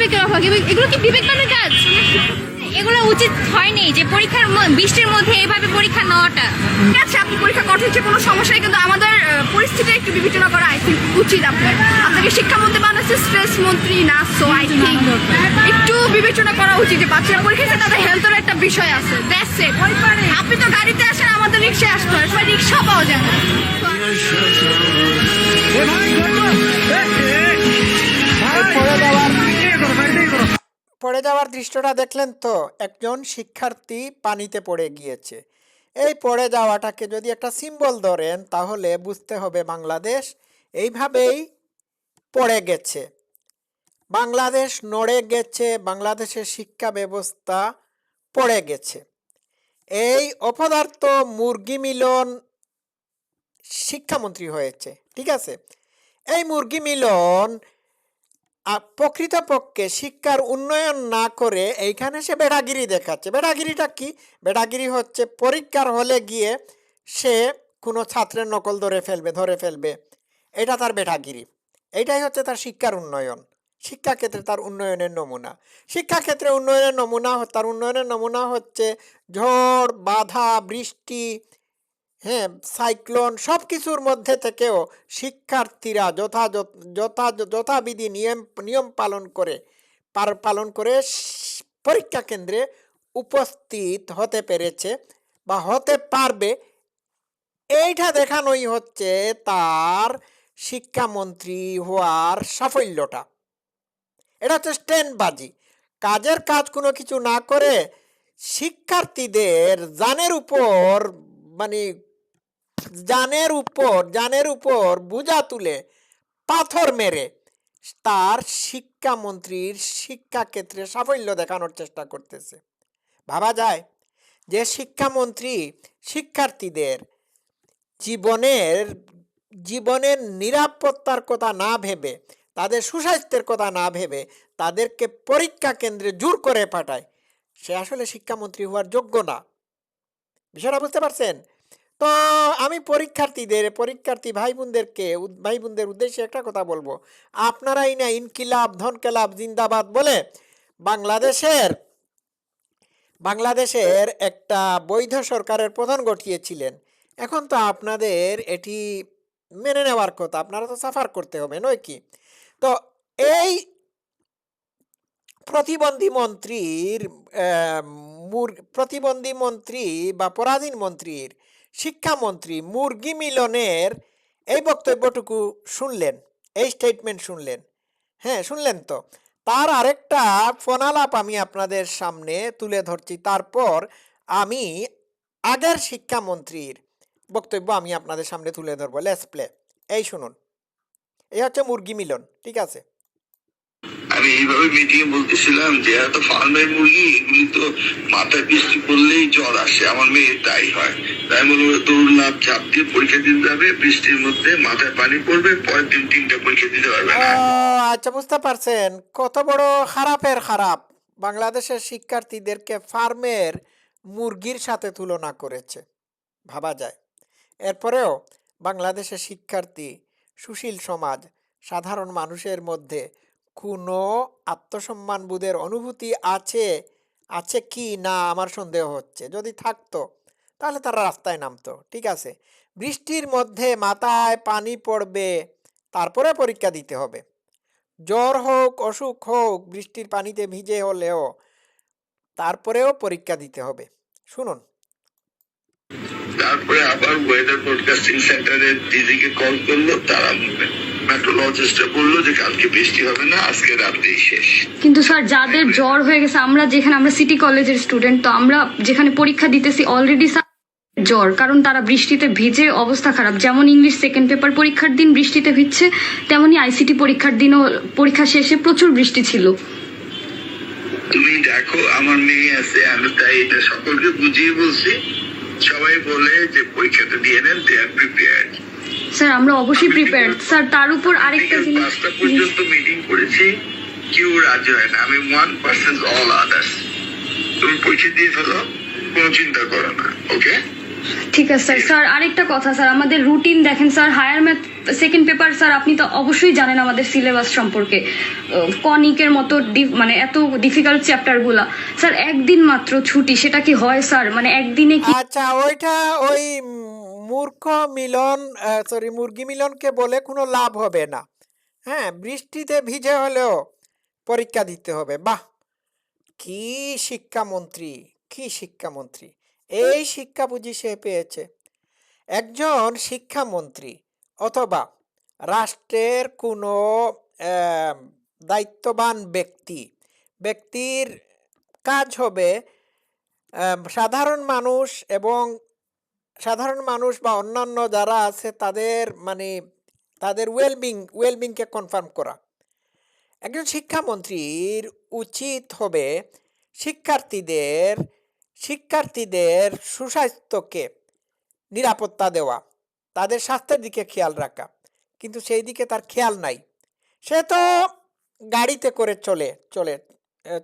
বিবেকের অভাব, এগুলো কি বিবেকবানের কাজ? এগুলো উচিত হয়নি যে পরীক্ষার বৃষ্টির মধ্যে এইভাবে পরীক্ষা নেওয়াটা। ঠিক আছে, আপনি পরীক্ষা কঠিন যে কোনো সমস্যায়, কিন্তু আমাদের পরিস্থিতি একটু বিবেচনা করা আই থিঙ্ক উচিত। আপনাকে শিক্ষামন্ত্রী বানাচ্ছে স্ট্রেস মন্ত্রী না, সো আই থিঙ্ক একটু বিবেচনা করা উচিত যে বাচ্চারা পরীক্ষা দিচ্ছে, তাদের হেলথের একটা বিষয় আছে। That's it. আপনি তো গাড়িতে আসেন, আমাদের রিক্সায় আসতে হয়, সবাই রিক্সা পাওয়া যায় না। পড়ে যাওয়ার দৃশ্যটা দেখলেন তো, একজন শিক্ষার্থী পানিতে পড়ে গিয়েছে। এই পড়ে যাওয়াটাকে যদি একটা সিম্বল ধরেন তাহলে বুঝতে হবে বাংলাদেশ এইভাবেই পড়ে গেছে, বাংলাদেশ নড়ে গেছে, বাংলাদেশের শিক্ষা ব্যবস্থা পড়ে গেছে। এই অপদার্থ মুরগি মিলন শিক্ষামন্ত্রী হয়েছে, ঠিক আছে। এই মুরগি মিলন প্রকৃতপক্ষে শিক্ষার উন্নয়ন না করে এইখানে সে বেড়াগিরি দেখাচ্ছে। বেড়াগিরিটা কি? বেড়াগিরি হচ্ছে পরীক্ষার হলে গিয়ে সে কোনো ছাত্রের নকল ধরে ফেলবে, এটা তার বেড়াগিরি। এইটাই হচ্ছে তার শিক্ষার উন্নয়ন, শিক্ষাক্ষেত্রে তার উন্নয়নের নমুনা। শিক্ষাক্ষেত্রে তার উন্নয়নের নমুনা হচ্ছে ঝড় বাধা বৃষ্টি, হ্যাঁ, সাইক্লোন, সব কিছুর মধ্যে থেকেও শিক্ষার্থীরা যথাবিধি নিয়ম পালন করে পরীক্ষা কেন্দ্রে উপস্থিত হতে পেরেছে বা হতে পারবে। এইটা দেখানোই হচ্ছে তার শিক্ষামন্ত্রী হওয়ার সাফল্যটা। এটা হচ্ছে স্ট্যান্ডবাজি, কাজের কাজ কোনো কিছু না করে শিক্ষার্থীদের জানের উপর বোঝা তুলে পাথর মেরে তার শিক্ষামন্ত্রীর শিক্ষাক্ষেত্রে সাফল্য দেখানোর চেষ্টা করতেছে। ভাবা যায় যে শিক্ষামন্ত্রী শিক্ষার্থীদের জীবনের নিরাপত্তার কথা না ভেবে, তাদের সুস্বাস্থ্যের কথা না ভেবে তাদেরকে পরীক্ষা কেন্দ্রে জোর করে পাঠায়, সে আসলে শিক্ষামন্ত্রী হওয়ার যোগ্য না। বিষয়টা বুঝতে পারছেন তো? আমি পরীক্ষার্থী ভাই বোনদের উদ্দেশ্যে একটা কথা বলবো, আপনারাই না ইনকিলাব ধনকেলাব জিন্দাবাদ বলে বাংলাদেশের একটা বৈধ সরকারের প্রধান ঘটিয়েছিলেন। এখন তো আপনাদের এটি মেনে নেওয়ার কথা, আপনারা তো সাফার করতে হবে, নয় কি? তো এই প্রতিবন্ধী মন্ত্রী বা পরাধীন মন্ত্রীর শিক্ষামন্ত্রী মুরগি মিলনের এই বক্তব্যটুকু শুনলেন, এই স্টেটমেন্ট শুনলেন, হ্যাঁ শুনলেন তো। তার আরেকটা ফোনালাপ আমি আপনাদের সামনে তুলে ধরছি, তারপর আমি আগের শিক্ষামন্ত্রীর বক্তব্য আমি আপনাদের সামনে তুলে ধরবো। Let's play. এই শুনুন, এই হচ্ছে মুরগি মিলন, ঠিক আছে। আমি এইভাবে মিটিং এ বলতেছিলাম যে এত ফার্মের মুরগি, এগুলি তো মাথায় বৃষ্টি পড়লেই জ্বর আসে, আমার মেয়ে তাই হয়। তাই বলবো দৌড়লাম, চাপ দিয়ে পরীক্ষা দিতে যাবে, বৃষ্টির মধ্যে মাথায় পানি পড়বে, পরের দিন 3টা পরীক্ষা দিতে পারবে না। আচ্ছা, বুঝতে পারছেন কত বড় খারাপের খারাপ বাংলাদেশের শিক্ষার্থীদেরকে ফার্মের মুরগির সাথে তুলনা করেছে, ভাবা যায়। এরপরেও বাংলাদেশের শিক্ষার্থী, সুশীল সমাজ, সাধারণ মানুষের মধ্যে কোনো আত্মসম্মানবোধের অনুভূতি আছে কি না আমার সন্দেহ হচ্ছে। যদি থাকতো তাহলে তারা রাস্তায় নামতো, ঠিক আছে। বৃষ্টির মধ্যে মাথায় পানি পড়বে, তারপরে পরীক্ষা দিতে হবে। জ্বর হোক অসুখ হোক, বৃষ্টির পানিতে ভিজে হলেও তারপরেও পরীক্ষা দিতে হবে। শুনুন। তারপরে আবার ওয়েদার ব্রডকাস্টিং সেন্টারের দিদিকে কল করলো, তারা মেট্রোলজিস্টরা বললো যে কালকে বৃষ্টি হবে না, আজকে রাতেই শেষ। কিন্তু স্যার যাদের জ্বর হয়ে গেছে, আমরা সিটি কলেজের স্টুডেন্ট, তো আমরা যেখানে পরীক্ষা দিতেছি অলরেডি জ্বর, কারণ তারা বৃষ্টিতে ভিজে অবস্থা খারাপ। যেমন ইংলিশ সেকেন্ড পেপার পরীক্ষার দিন বৃষ্টিতে ভিজছে, তেমনি আইসিটি পরীক্ষার দিনও পরীক্ষা শেষে প্রচুর বৃষ্টি ছিল। তুমি দেখো, আমার মেয়ে আছে, আমি তাই এটা সকলকে বুঝিয়ে বলছি। সবাই বলে যে পরীক্ষাটা দিয়ে নেন, দে আর প্রিপেয়ার্ড। স্যার আমরা অবশ্যই প্রিপেয়ার্ড স্যার। তার উপর আরেকটা জিনিস, 5টা পর্যন্ত মিটিং করেছি, কেউ রাজি হয় না। আমি 1% অল আদার্স। তুমি পরীক্ষা দিয়ে ফেলো, কোনো চিন্তা করো না, ওকে? ঠিক আছে স্যার। স্যার আরেকটা কথা স্যার, আমাদের রুটিন দেখেন sir, higher math second paper sir আপনি তো অবশ্যই জানেন আমাদের সিলেবাস সম্পর্কে, কনিকের মতো মানে এত ডিফিকাল্ট চ্যাপ্টারগুলা স্যার, একদিন মাত্র ছুটি, সেটা কি হয় স্যার? মানে একদিনে কি আচ্ছা, ওইটা ওই মূর্খ মিলন, সরি মুরগি মিলনকে বলে কোনো লাভ হবে না। হ্যাঁ, বৃষ্টিতে ভিজে হলেও পরীক্ষা দিতে হবে। বাহ, কি শিক্ষামন্ত্রী, কি শিক্ষামন্ত্রী! এই শিক্ষা বুঝি সে পেয়েছে। একজন শিক্ষামন্ত্রী অথবা রাষ্ট্রের কোনো দায়িত্ববান ব্যক্তির কাজ হবে সাধারণ মানুষ এবং সাধারণ মানুষ বা অন্যান্য যারা আছে তাদের মানে তাদের ওয়েলবিংকে কনফার্ম করা। একজন শিক্ষামন্ত্রীর উচিত হবে শিক্ষার্থীদের শিক্ষার্থীদের সুস্বাস্থ্যকে নিরাপত্তা দেওয়া, তাদের স্বাস্থ্যের দিকে খেয়াল রাখা, কিন্তু সেই দিকে তার খেয়াল নাই। সে তো গাড়িতে করে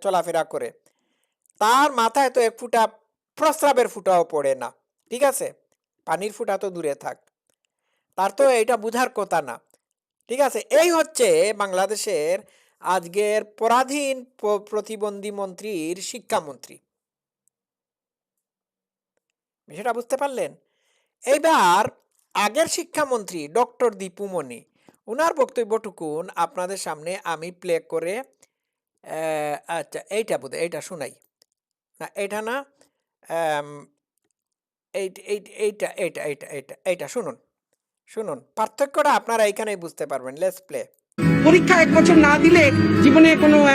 চলাফেরা করে, তার মাথায় তো এক ফুটা প্রস্রাবের ফুটাও পড়ে না। ঠিক আছে, পানির ফুটা তো দূরে থাক, তার তো এটা বুঝার কথা না। ঠিক আছে, এই হচ্ছে বাংলাদেশের আজকের পরাধীন প্রতিবন্ধী মন্ত্রীর শিক্ষামন্ত্রী। বিষয়টা বুঝতে পারলেন? এইবার আগের শিক্ষামন্ত্রী ডক্টর দীপু মনি, ওনার বক্তব্যটুকুন আপনাদের সামনে আমি প্লে করে আচ্ছা এইটা বোধহয় এইটা শোনাই না, এটা না, এইটা এইটা এইটা এইটা এইটা শুনুন, শুনুন, পার্থক্যটা আপনারা এইখানেই বুঝতে পারবেন। Let's play. পরীক্ষা 1 বছর না দিলে জীবনে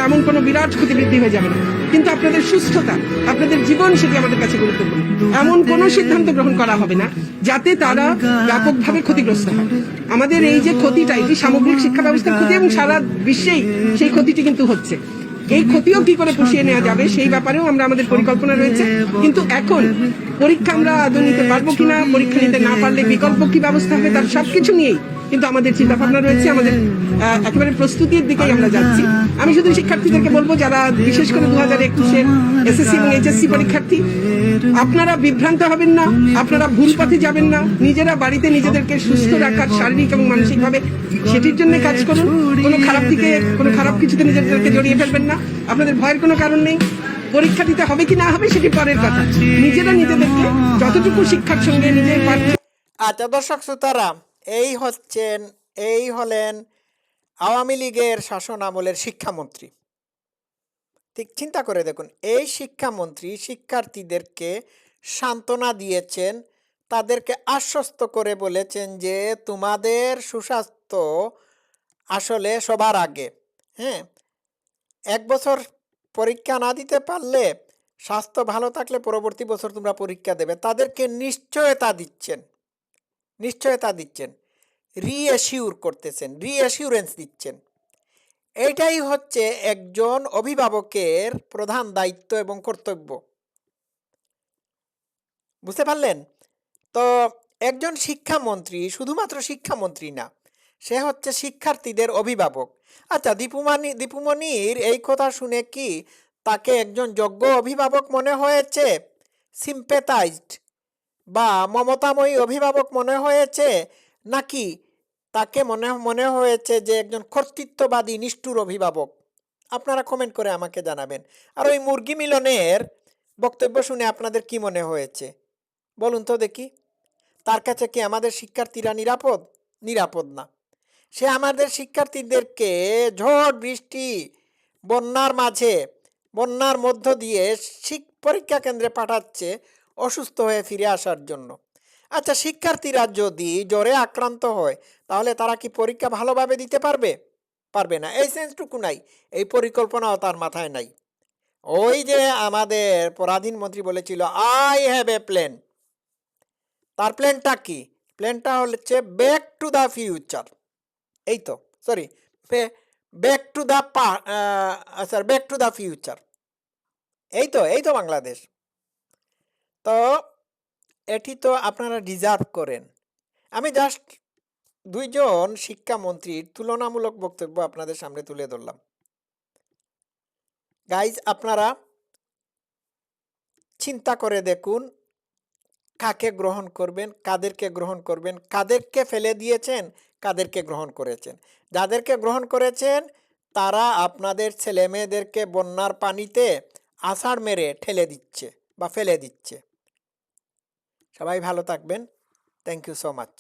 এমন কোনো বিরাট ক্ষতিবৃদ্ধি হয়ে যাবে না, কিন্তু আপনাদের সুস্থতা, আপনাদের জীবন, সেটি আমাদের কাছে গুরুত্বপূর্ণ। এমন কোনো সিদ্ধান্ত গ্রহণ করা হবে না যাতে তারা ব্যাপকভাবে ক্ষতিগ্রস্ত হয়। আমাদের এই যে ক্ষতিটা, এটি সামগ্রিক শিক্ষা ব্যবস্থার ক্ষতি এবং সারা বিশ্বেই সেই ক্ষতিটি কিন্তু হচ্ছে। এই ক্ষতিও কি করে পুষিয়ে নেওয়া যাবে সেই ব্যাপারেও আমাদের পরিকল্পনা রয়েছে। কিন্তু এখন পরীক্ষা আমরা আদৌ নিতে পারবো কিনা, পরীক্ষা নিতে না পারলে বিকল্প কি ব্যবস্থা হবে, তার সবকিছু নিয়েই কিন্তু আমাদের চিন্তা ভাবনা রয়েছে। আমাদের একেবারে প্রস্তুতির দিকেই আমরা যাচ্ছি। আমি শুধু শিক্ষার্থীদেরকে বলবো, যারা বিশেষ করে 2021-এর এসএসসি এবং এইচএসসি পরীক্ষার্থী, আপনারা বিভ্রান্ত হবেন না, আপনারা ভুল পথে যাবেন না। নিজেরা বাড়িতে নিজেদেরকে সুস্থ রাখার শারীরিক এবং মানসিকভাবে সেটির জন্য কাজ করুন। কোনো খারাপ কিছুতে নিজেদেরকে জড়িয়ে ফেলবেন না। আপনাদের ভয়ের কোনো কারণ নেই। পরীক্ষা দিতে হবে কি না হবে সেটি পরের কথা। নিজেরা নিজেদেরকে যতটুকু শিক্ষার সঙ্গে নিজের আচ্ছা দর্শক শ্রোতারা, এই হলেন আওয়ামী লীগের শাসন আমলের শিক্ষামন্ত্রী। ঠিক চিন্তা করে দেখুন, এই শিক্ষামন্ত্রী শিক্ষার্থীদেরকে সান্ত্বনা দিয়েছেন, তাদেরকে আশ্বস্ত করে বলেছেন যে তোমাদের সুস্বাস্থ্য আসলে সবার আগে। হ্যাঁ, 1 বছর পরীক্ষা না দিতে পারলে, স্বাস্থ্য ভালো থাকলে পরবর্তী বছর তোমরা পরীক্ষা দেবে, তাদেরকে নিশ্চয়তা দিচ্ছেন, রিঅ্যাসিউরেন্স দিচ্ছেন। এইটাই হচ্ছে একজন অভিভাবকের প্রধান দায়িত্ব এবং কর্তব্য। বুঝতে পারলেন? তো একজন শিক্ষামন্ত্রী শুধুমাত্র শিক্ষামন্ত্রী না, সে হচ্ছে শিক্ষার্থীদের অভিভাবক। আচ্ছা, দীপুমণির এই কথা শুনে কি তাকে একজন যোগ্য অভিভাবক মনে হয়েছে, সিম্পেথাইজড বা মমতাময়ী অভিভাবক মনে হয়েছে, নাকি তাকে মনে হয়েছে যে একজন কর্তৃত্ববাদী নিষ্ঠুর অভিভাবক? আপনারা কমেন্ট করে আমাকে জানাবেন। আর ওই মুরগি মিলনের বক্তব্য শুনে আপনাদের কি মনে হয়েছে বলুন তো দেখি। তার কাছে কি আমাদের শিক্ষার্থীরা নিরাপদ না? সে আমাদের শিক্ষার্থীদেরকে ঝড় বৃষ্টি বন্যার মধ্য দিয়ে পরীক্ষা কেন্দ্রে পাঠাচ্ছে অসুস্থ হয়ে ফিরে আসার জন্য। আচ্ছা, শিক্ষার্থীরা যদি জ্বরে আক্রান্ত হয় তাহলে তারা কি পরীক্ষা ভালোভাবে দিতে পারবে না? এই সেন্সটুকু নাই, এই পরিকল্পনাও তার মাথায় নাই। ওই যে আমাদের পরাধীন মন্ত্রী বলেছিল আই হ্যাভ এ প্ল্যান, তার প্ল্যানটা কি? প্ল্যানটা হচ্ছে ব্যাক টু দ্য ফিউচার। এই তো sorry back to the future. এই তো বাংলাদেশ। তো এটি তো আপনারা ডিজার্ভ করেন। আমি জাস্ট 2 জন শিক্ষামন্ত্রীর তুলনামূলক বক্তব্য আপনাদের সামনে তুলে ধরলাম। গাইজ, আপনারা চিন্তা করে দেখুন, কাকে গ্রহণ করবেন, কাদেরকে গ্রহণ করবেন, কাদেরকে ফেলে দিয়েছেন, কাদেরকে গ্রহণ করেছেন? যাদেরকে গ্রহণ করেছেন তারা আপনাদের ছেলে মেয়েদেরকে বন্যার পানিতে আছাড় মেরে ঠেলে দিচ্ছে বা ফেলে দিচ্ছে। সবাই ভালো থাকবেন। Thank you so much.